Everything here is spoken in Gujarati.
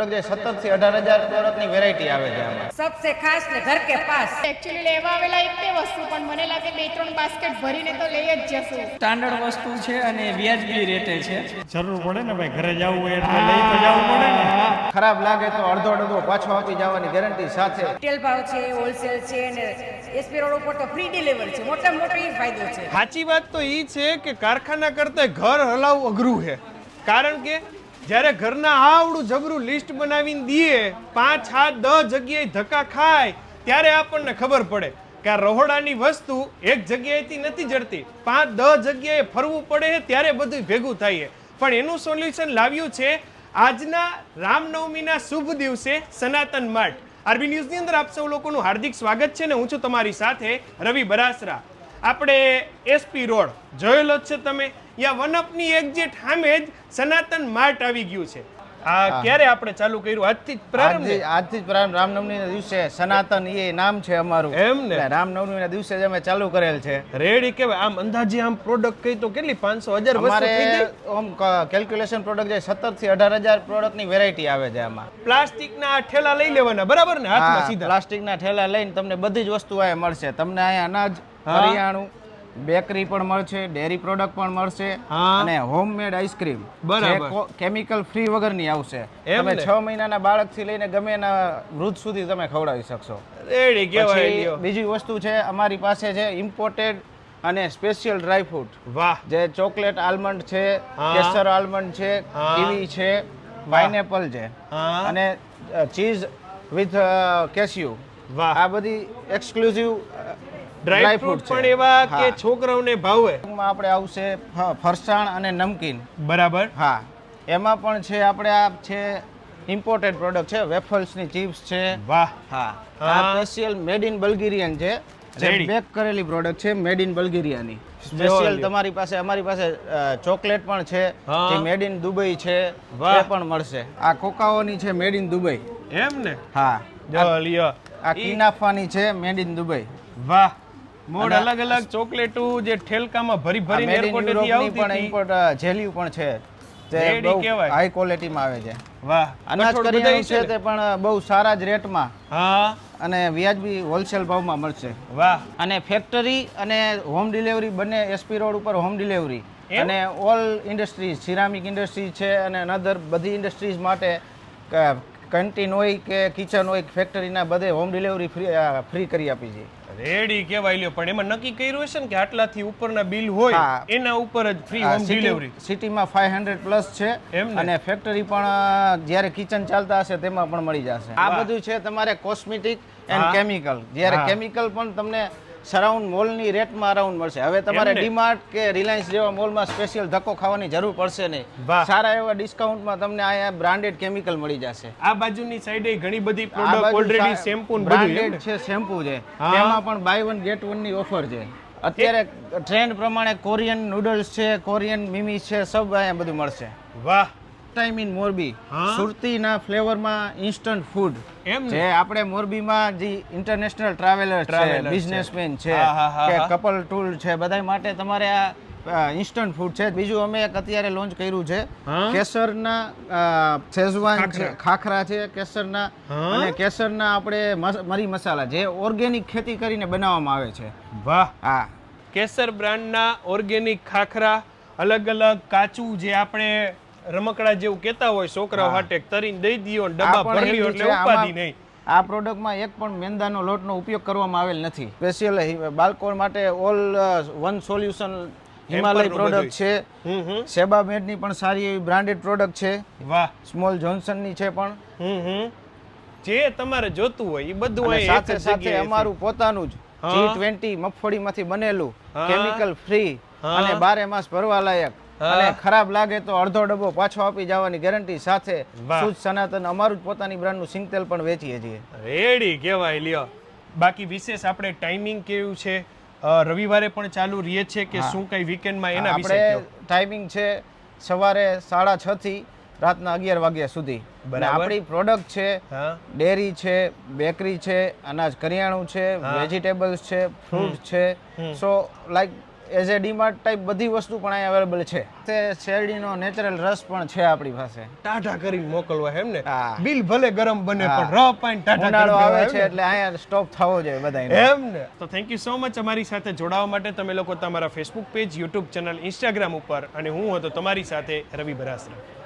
17 થી 18,000 પ્રોડક્ટની વેરાયટી આવે છે આમાં. सबसे खास ने घर के पास એકચ્યુઅલી લેવા આવેલા એક બે વસ્તુ પણ મને લાગે 2-3 બાસ્કેટ ભરીને તો લઈ જ જશું. સ્ટાન્ડર્ડ વસ્તુ છે અને વ્યાજબી રેટે છે. જરૂર પડે ને ભાઈ, ઘરે જવું હોય એટલે લઈ તો જવું પડે ને. ખરાબ લાગે તો અડધો ડબ્બો પાછો આપી જવાની ગેરંટી સાથે. રિટેલ ભાવ છે, હોલસેલ છે ને એસપી રોડ ઉપર તો ફ્રી ડિલિવરી છે. મોટા મોટો એ ફાયદો છે. સાચી વાત તો એ છે કે કારખાના કરતા ઘર હલાવવું અઘરું છે. કારણ કે જ્યારે ઘરના આવડું જબરું લિસ્ટ બનાવીને દઈએ 5, 7, 10 જગ્યાએ ધક્કા ખાય ત્યારે આપણને ખબર પડે કે આ રહોડાની વસ્તુ એક જગ્યાએથી નથી જડતી, 5, 10 જગ્યાએ ફરવું પડે ત્યારે બધું ભેગું થાય. પણ એનું સોલ્યુશન લાવ્યું છે આજના રામનવમીના શુભ દિવસે સનાતન માર્ટ. આરબી ન્યૂઝની અંદર આપ સૌ લોકોનું હાર્દિક સ્વાગત છે ને હું છું તમારી સાથે રવિ બરાસરા. આપણે એસપી રોડ જોયેલો જ છે તમે, યા વનઅપની એક્ઝેક્ટ સામે જ સનાતન માર્ટ આવી ગયું છે. આ ક્યારે આપણે ચાલુ કર્યું? આજથી જ પ્રારંભ ને? આજથી જ પ્રારંભ. રામનવમીના દિવસે સનાતન એ નામ છે અમારું. એમ ને? એટલે રામનવમીના દિવસે જ અમે ચાલુ કરેલ છે. રેડી કેવાય. આમ અંદાજે આમ પ્રોડક્ટ કઈ તો કેટલી 500,000 વસ્તુ અમારે થઈ જાય? આમ કેલ્ક્યુલેશન પ્રોડક્ટ જે 17 થી 18,000 પ્રોડક્ટની વેરાયટી આવે છે આમાં. પ્લાસ્ટિકના ઠેલા લઈ લેવાના, બરાબર ને? હાથમાં સીધા પ્લાસ્ટિકના ઠેલા લઈને તમને બધી જ વસ્તુ અહીંયા મળશે. તમને અહીંયા અનાજ, કરિયાણું, બેકરી પણ મળશે, ડેરી પ્રોડક્ટ પણ મળશે અને હોમમેડ આઈસ્ક્રીમ કેમિકલ ફ્રી વગરની આવશે. તમે 6 મહિનાના બાળકથી લઈને ગમે એના વૃદ્ધ સુધી તમે ખવડાવી શકશો. રેડી કેવાય. બીજી વસ્તુ છે અમારી પાસે છે ઇમ્પોર્ટેડ અને સ્પેશિયલ ડ્રાય ફ્રૂટ. વાહ. જે ચોકલેટ આલમંડ છે, કેસર આલમંડ છે, કીવી છે, પાઇનેપલ છે અને ચીઝ વિથ કેશ્યુ. વાહ. આ બધી એક્સક્લુઝિવ ડ્રાય ફ્રૂટ પણ એવા કે છોકરાઓને ભાવે. આપણે આવશે ફરસાણ અને નમકીન. બરાબર. હા, એમાં પણ છે આપણે આ છે ઇમ્પોર્ટેડ પ્રોડક્ટ છે, વેફલ્સની ચિપ્સ છે. વાહ. હા, આ સ્પેશિયલ મેડ ઇન બલ્ગેરિયન છે. જે બેક કરેલી પ્રોડક્ટ છે મેડ ઇન બલ્ગેરિયાની. સ્પેશિયલ તમારી પાસે અમારી પાસે ચોકલેટ પણ છે જે મેડ ઇન દુબઈ છે, એ પણ મળશે. આ કોકાઓની છે મેડ ઇન દુબઈ. એમ ને? હા. જો લ્યો. આ કિનાફાની છે મેડ ઇન દુબઈ. વાહ. મોડ અલગ અલગ ચોકલેટો જે ઠેલકામાં ભરી ભરીને એરપોર્ટેથી આવતી પણ ઇમ્પોર્ટ જેલિયું પણ છે જે રેડી બહુ કહેવાય. હાઈ ક્વોલિટીમાં આવે છે. વાહ. અનાજ કઠોળ કરિયાણું બધાય છે તે પણ બહુ સારા જ રેટમાં હા. અને વ્યાજબી હોલસેલ ભાવમાં મળશે. વાહ. અને ફેક્ટરી અને હોમ ડિલિવરી બંને એસપી રોડ ઉપર હોમ ડિલિવરી અને ઓલ ઇન્ડસ્ટ્રીઝ, સિરામિક ઇન્ડસ્ટ્રીઝ છે અને અનધર બધી ઇન્ડસ્ટ્રીઝ માટે કેન્ટીન હોય કે કિચન હોય ફેક્ટરીના બધે હોમ ડિલિવરી ફ્રી કરી આપી છે. રેડી કેવાય લ્યો. પણ એમાં નક્કી કર્યું હશે ને કે આટલાથી ઉપરના બિલ હોય એના ઉપર જ ફ્રી હોમ ડિલિવરી. સિટીમાં 500 પ્લસ છે અને ફેક્ટરી પણ જ્યારે કિચન ચાલતા હશે તેમાં પણ મળી જશે. આ બધું છે તમારે કોસ્મેટિક એન્ડ કેમિકલ. જ્યારે કેમિકલ પણ તમને સરાઉન્ડ મોલની રેટમાં અરાઉન્ડ મળશે. હવે તમારે ડીમાર્ટ કે રિલાયન્સ જેવા મોલમાં સ્પેશિયલ ધક્કો ખાવાની જરૂર પડશે નહીં. સારા એવા ડિસ્કાઉન્ટમાં તમને અહીંયા બ્રાન્ડેડ કેમિકલ મળી જશે. આ બાજુની સાઈડે ઘણી બધી પ્રોડક્ટ ઓલરેડી શેમ્પૂ ને બધું બ્રાન્ડેડ છે. શેમ્પૂ છે તેમાં પણ બાય 1 ગેટ 1 ની ઓફર છે. અત્યારે ટ્રેન્ડ પ્રમાણે કોરિયન નૂડલ્સ છે, કોરિયન મિમીસ છે, સબ અહીંયા બધું મળશે. વાહ. ટાઈમ ઇન મોરબી સુરતીના ફ્લેવરમાં ઇન્સ્ટન્ટ ફૂડ. જે આપણે મોરબીમાં જે ઇન્ટરનેશનલ ટ્રાવેલર છે, બિઝનેસમેન છે કે કપલ ટૂર છે, બધા માટે તમારે આ ઇન્સ્ટન્ટ ફૂડ છે. બીજું અમે એક અત્યારે લોન્ચ કર્યું છે કેસરના શેઝવાન છે, ખાખરા છે કેસરના અને કેસરના આપણે મરી મસાલા જે ઓર્ગેનિક ખેતી કરીને બનાવવામાં આવે છે. વાહ. હા. કેસર બ્રાન્ડના ઓર્ગેનિક ખાખરા, અલગ અલગ કાચું જે આપણે રમકડા જેવું કહેતા હોય છોકરાઓ હાટે તરીને દઈ દીયો ને ડબ્બા ભરી લ્યો એટલે ઉપાધી નહીં. આ પ્રોડક્ટમાં એક પણ મેંદાનો લોટનો ઉપયોગ કરવામાં આવેલ નથી. સ્પેશિયલ બાળકો માટે all one solution Himalaya product છે. સેબામેડની પણ સારી એવી બ્રાન્ડેડ પ્રોડક્ટ છે. વાહ. સ્મોલ જોન્સનની છે પણ. જે તમારે જોતું હોય એ બધું અહીં સાથે સાથે અમારું પોતાનું જ G20 મગફળીમાંથી બનેલું કેમિકલ ફ્રી અને 12 માસ ભરવા લાયક અને ખરાબ લાગે તો અડધો ડબ્બો પાછો આપી જવાની ગેરંટી સાથે શુદ્ધ સનાતન અમારું જ પોતાની બ્રાન્ડનું સિંગતેલ પણ વેચીએ છીએ. રેડી કેવાય લ્યો. બાકી વિશેષ આપણે ટાઈમિંગ કેવું છે? રવિવારે પણ ચાલુ રહે છે કે શું કઈ વીકેન્ડમાં એના વિશે આપણે ટાઈમિંગ છે સવારે 6:30 થી રાતના 11 વાગ્યા સુધી. આપણી પ્રોડક્ટ છે ડેરી છે, બેકરી છે, અનાજ કરિયાણું છે, વેજીટેબલ્સ છે, ફ્રૂટ છે. સો like as a DMart type બધી વસ્તુ પણ અહીં અવેલેબલ છે તે શેરડીનો નેચરલ રસ પણ છે આપણી પાસે. ટાઢા કરીને મોકલવા એમ ને? હા. બિલ ભલે ગરમ બને પણ ર પાણી ટાઢા ઉનાળો કરી આવે દેવા છે એટલે અહીંયા સ્ટોપ થવો જોઈએ બધાને. એમ ને? તો થેન્ક યુ સો મચ અમારી સાથે જોડાવા માટે. તમે લોકો તમારા Facebook page, YouTube channel, Instagram ઉપર, અને હું હતો તમારી સાથે રવિ બરાસરા.